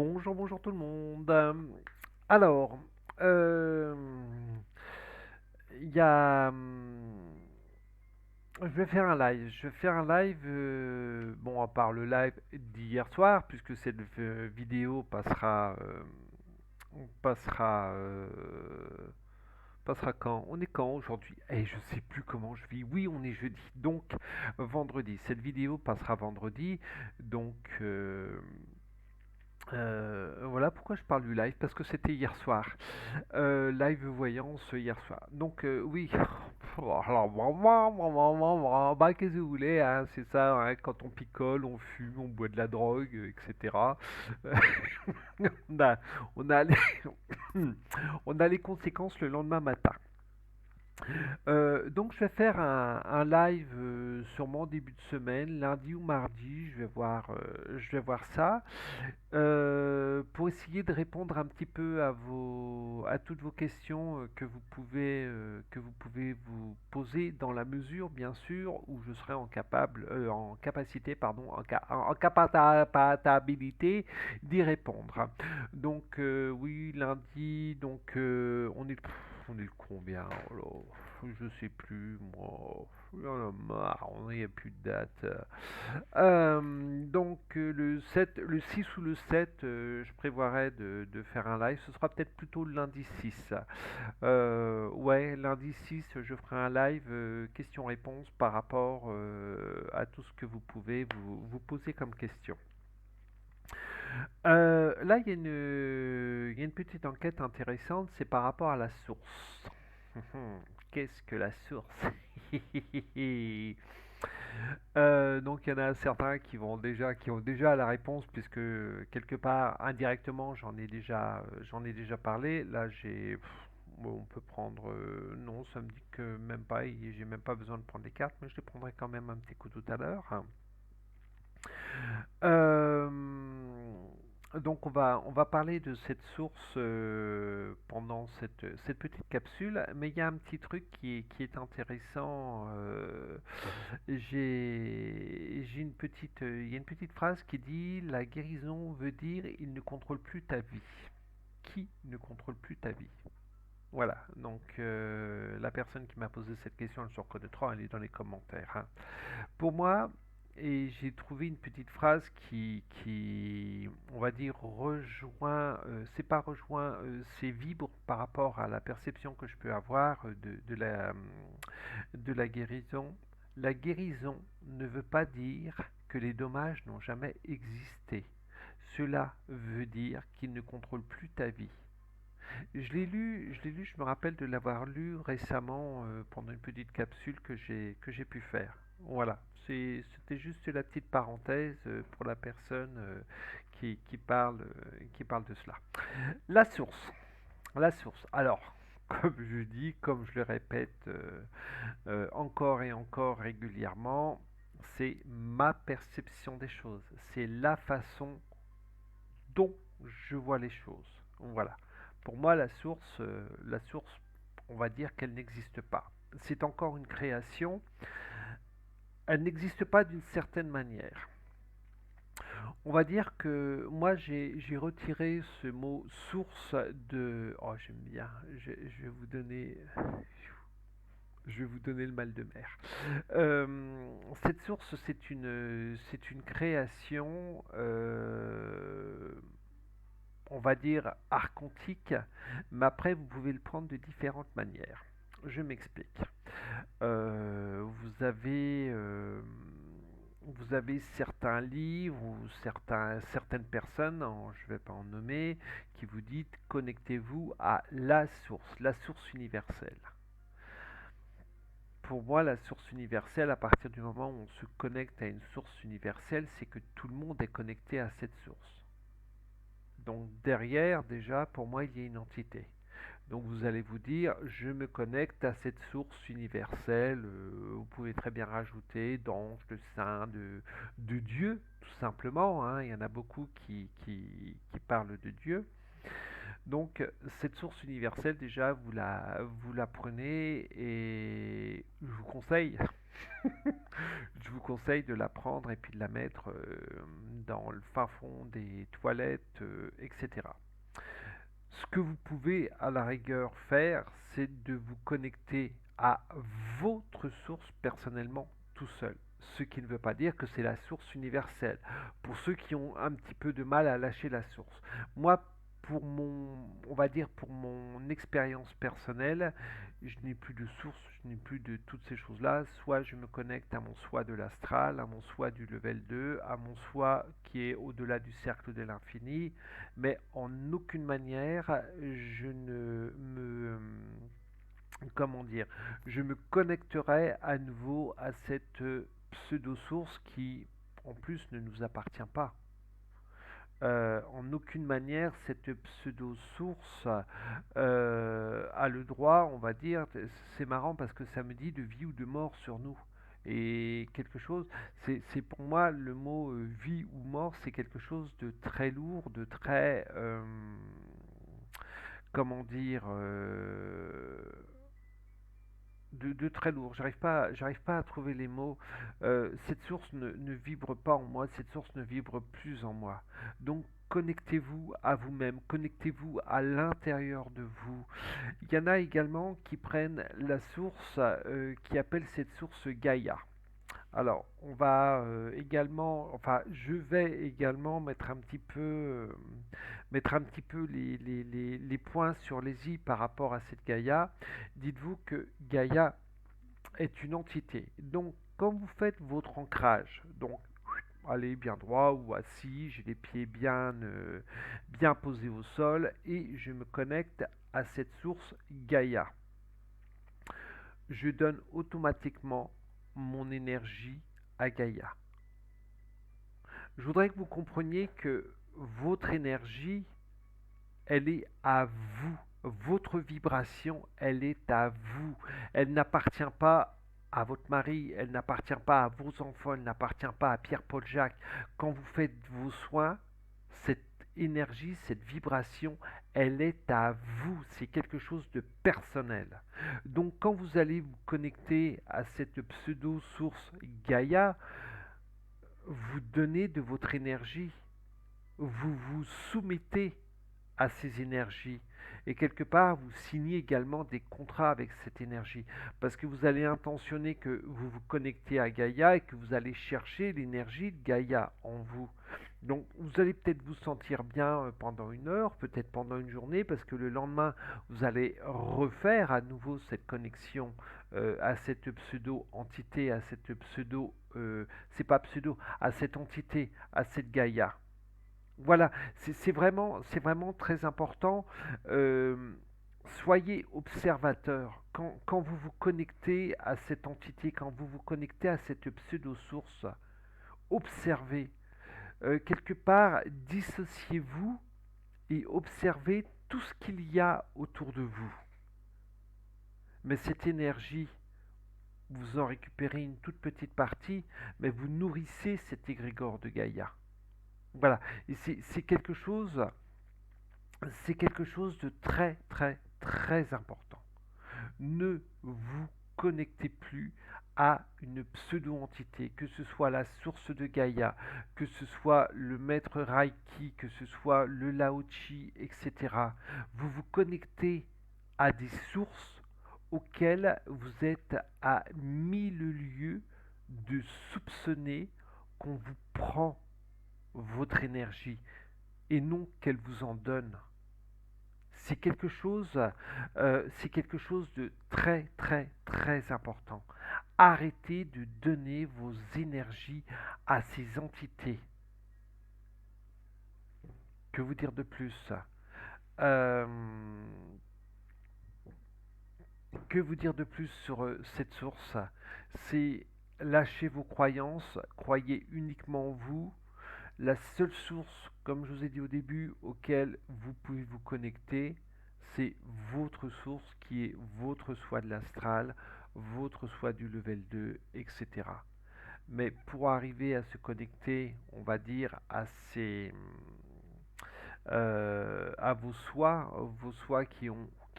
Bonjour, bonjour tout le monde. Alors, euh, il y a, je vais faire un live. Je vais faire un live, bon, à part le live d'hier soir, puisque cette vidéo passera, passera quand? On est quand aujourd'hui? Eh, je sais plus comment je vis. Oui, on est jeudi, donc vendredi. Cette vidéo passera vendredi, donc. Voilà pourquoi je parle du live, parce que c'était hier soir. Live voyance hier soir. Donc oui, bah, qu'est-ce que vous voulez, hein, c'est ça, hein, quand on picole, on fume, on boit de la drogue, etc. Euh, on a, on a les, on a les conséquences le lendemain matin. Donc je vais faire un live sûrement début de semaine, lundi ou mardi, je vais voir ça. Pour essayer de répondre un petit peu à toutes vos questions que vous pouvez vous poser dans la mesure, bien sûr, où je serai en capacité, pardon, en capacité d'y répondre. Donc oui, lundi, donc on est le combien? Oh là, je sais plus, moi. Il y en a marre, on n'y a plus de date. Donc le 7, le 6 ou le 7, je prévoirais de faire un live. Ce sera peut-être plutôt le lundi 6. Ouais, lundi 6, je ferai un live question-réponse par rapport à tout ce que vous pouvez vous poser comme question. Là, il y a une petite enquête intéressante, c'est par rapport à la source. Qu'est-ce que la source? Donc il y en a certains qui ont déjà la réponse puisque quelque part indirectement j'en ai déjà parlé. Là bon, on peut prendre, non, ça me dit que même pas, j'ai même pas besoin de prendre les cartes, mais je les prendrai quand même un petit coup tout à l'heure. Euh, donc on va parler de cette source pendant cette petite capsule, mais il y a un petit truc qui est intéressant. J'ai une petite, il y a une petite phrase qui dit la guérison veut dire il ne contrôle plus ta vie. Qui ne contrôle plus ta vie? Voilà, donc la personne qui m'a posé cette question, elle se reconnaîtra, elle est dans les commentaires, hein. Pour moi, et j'ai trouvé une petite phrase on va dire, c'est pas rejoint, c'est vibre par rapport à la perception que je peux avoir de la guérison. La guérison ne veut pas dire que les dommages n'ont jamais existé. Cela veut dire qu'il ne contrôle plus ta vie. Je me rappelle de l'avoir lu récemment pendant une petite capsule que j'ai pu faire. Voilà, c'était juste la petite parenthèse pour la personne qui parle de cela. La source. La source. Alors, comme je dis, comme je le répète encore et encore régulièrement, c'est ma perception des choses. C'est la façon dont je vois les choses. Voilà. Pour moi, la source, on va dire qu'elle n'existe pas. C'est encore une création. Elle n'existe pas d'une certaine manière. On va dire que moi, j'ai retiré ce mot source de. Oh, j'aime bien. Je vais vous donner. Je vais vous donner le mal de mer. Cette source, c'est une création on va dire, archontique, mais après, vous pouvez le prendre de différentes manières. Je m'explique. Vous avez certains livres ou certaines personnes, je ne vais pas en nommer, qui vous disent connectez-vous à la source universelle. Pour moi, la source universelle, à partir du moment où on se connecte à une source universelle, c'est que tout le monde est connecté à cette source. Donc derrière, déjà, pour moi, il y a une entité. Donc vous allez vous dire, je me connecte à cette source universelle. Vous pouvez très bien rajouter d'ange, de saint, de Dieu, tout simplement, hein. Il y en a beaucoup qui parlent de Dieu. Donc, cette source universelle, déjà, vous la prenez et je vous conseille, je vous conseille de la prendre et puis de la mettre dans le fin fond des toilettes, etc. Ce que vous pouvez à la rigueur faire, c'est de vous connecter à votre source personnellement tout seul. Ce qui ne veut pas dire que c'est la source universelle. Pour ceux qui ont un petit peu de mal à lâcher la source. Moi, pour mon, on va dire pour mon expérience personnelle, je n'ai plus de source, je n'ai plus de toutes ces choses-là. Soit je me connecte à mon soi de l'astral, à mon soi du level 2, à mon soi qui est au-delà du cercle de l'infini, mais en aucune manière je ne me comment dire, je me connecterai à nouveau à cette pseudo-source qui en plus ne nous appartient pas. En aucune manière cette pseudo-source a le droit, on va dire, c'est marrant parce que ça me dit de vie ou de mort sur nous. Et quelque chose, c'est pour moi le mot vie ou mort, c'est quelque chose de très lourd, de très, comment dire, de très lourd. J'arrive pas à trouver les mots. Cette source ne vibre pas en moi, cette source ne vibre plus en moi. Donc connectez-vous à vous-même, connectez-vous à l'intérieur de vous. Il y en a également qui prennent la source, qui appellent cette source Gaïa. Alors, on va également, enfin, je vais également mettre un petit peu les points sur les i par rapport à cette Gaïa. Dites-vous que Gaïa est une entité. Donc, quand vous faites votre ancrage, donc allez bien droit ou assis, j'ai les pieds bien posés au sol et je me connecte à cette source Gaïa. Je donne automatiquement mon énergie à Gaïa. Je voudrais que vous compreniez que votre énergie, elle est à vous. Votre vibration, elle est à vous. Elle n'appartient pas à votre mari, elle n'appartient pas à vos enfants, elle n'appartient pas à Pierre-Paul Jacques. Quand vous faites vos soins, cette énergie, cette vibration, elle est à vous. C'est quelque chose de personnel. Donc quand vous allez vous connecter à cette pseudo-source Gaïa, vous donnez de votre énergie, vous vous soumettez à ces énergies. Et quelque part, vous signez également des contrats avec cette énergie. Parce que vous allez intentionner que vous vous connectez à Gaïa et que vous allez chercher l'énergie de Gaïa en vous. Donc vous allez peut-être vous sentir bien pendant une heure, peut-être pendant une journée, parce que le lendemain, vous allez refaire à nouveau cette connexion à cette pseudo-entité, à cette pseudo... c'est pas pseudo, à cette entité, à cette Gaïa. Voilà, c'est vraiment très important. Euh, Soyez observateur. Quand vous vous connectez à cette entité, quand vous vous connectez à cette pseudo-source, observez. Quelque part, dissociez-vous et observez tout ce qu'il y a autour de vous. Mais cette énergie, vous en récupérez une toute petite partie, mais vous nourrissez cet égrégore de Gaïa. Voilà, et c'est quelque chose de très très très important. Ne vous connectez plus à une pseudo-entité, que ce soit la source de Gaïa, que ce soit le maître Reiki, que ce soit le Lao-Chi, etc. Vous vous connectez à des sources auxquelles vous êtes à 1000 lieues de soupçonner qu'on vous prend votre énergie et non qu'elle vous en donne. C'est quelque chose de très très très important. Arrêtez de donner vos énergies à ces entités. Que vous dire de plus? Euh, que vous dire de plus sur cette source? C'est lâcher vos croyances, croyez uniquement en vous. La seule source, comme je vous ai dit au début, auquel vous pouvez vous connecter, c'est votre source qui est votre soi de l'astral, votre soi du level 2, etc. Mais pour arriver à se connecter, on va dire, à vos soi qui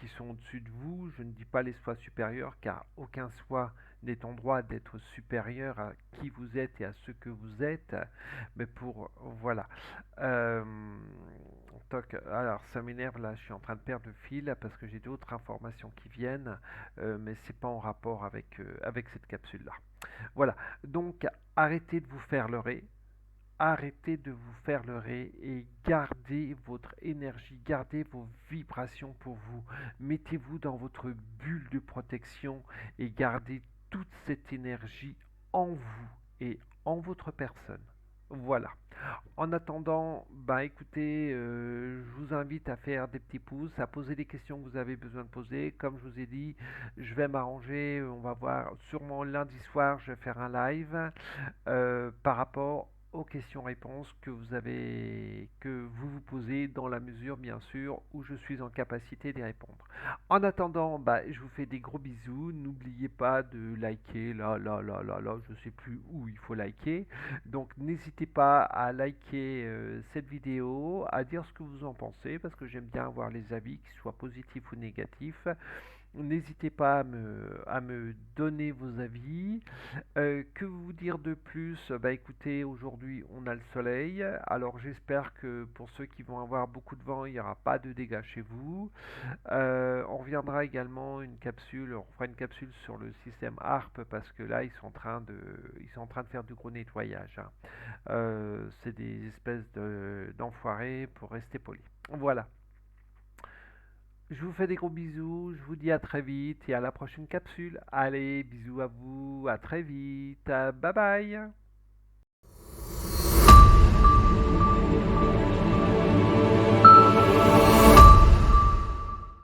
sont au-dessus de vous. Je ne dis pas les soi supérieurs, car aucun soi n'est en droit d'être supérieur à qui vous êtes et à ce que vous êtes. Mais pour, voilà. Euh, Toc, alors ça m'énerve là, je suis en train de perdre le fil parce que j'ai d'autres informations qui viennent, mais c'est pas en rapport avec cette capsule-là. Voilà, donc arrêtez de vous faire leurrer. Arrêtez de vous faire leurrer et gardez votre énergie, gardez vos vibrations pour vous. Mettez-vous dans votre bulle de protection et gardez toute cette énergie en vous et en votre personne. Voilà. En attendant, bah écoutez, je vous invite à faire des petits pouces, à poser des questions que vous avez besoin de poser. Comme je vous ai dit, je vais m'arranger, on va voir, sûrement lundi soir, je vais faire un live par rapport aux questions-réponses que vous vous posez dans la mesure, bien sûr, où je suis en capacité d'y répondre. En attendant, bah, je vous fais des gros bisous. N'oubliez pas de liker, là, je sais plus où il faut liker. Donc, n'hésitez pas à liker cette vidéo, à dire ce que vous en pensez, parce que j'aime bien avoir les avis, qu'ils soient positifs ou négatifs. N'hésitez pas à me donner vos avis. Que vous dire de plus? Bah écoutez, aujourd'hui on a le soleil, alors j'espère que pour ceux qui vont avoir beaucoup de vent, il n'y aura pas de dégâts chez vous. On reviendra également on fera une capsule sur le système ARP parce que là ils sont en train de faire du gros nettoyage, hein. C'est des espèces d'enfoirés pour rester poli. Voilà. Je vous fais des gros bisous, je vous dis à très vite et à la prochaine capsule. Allez, bisous à vous, à très vite, bye bye.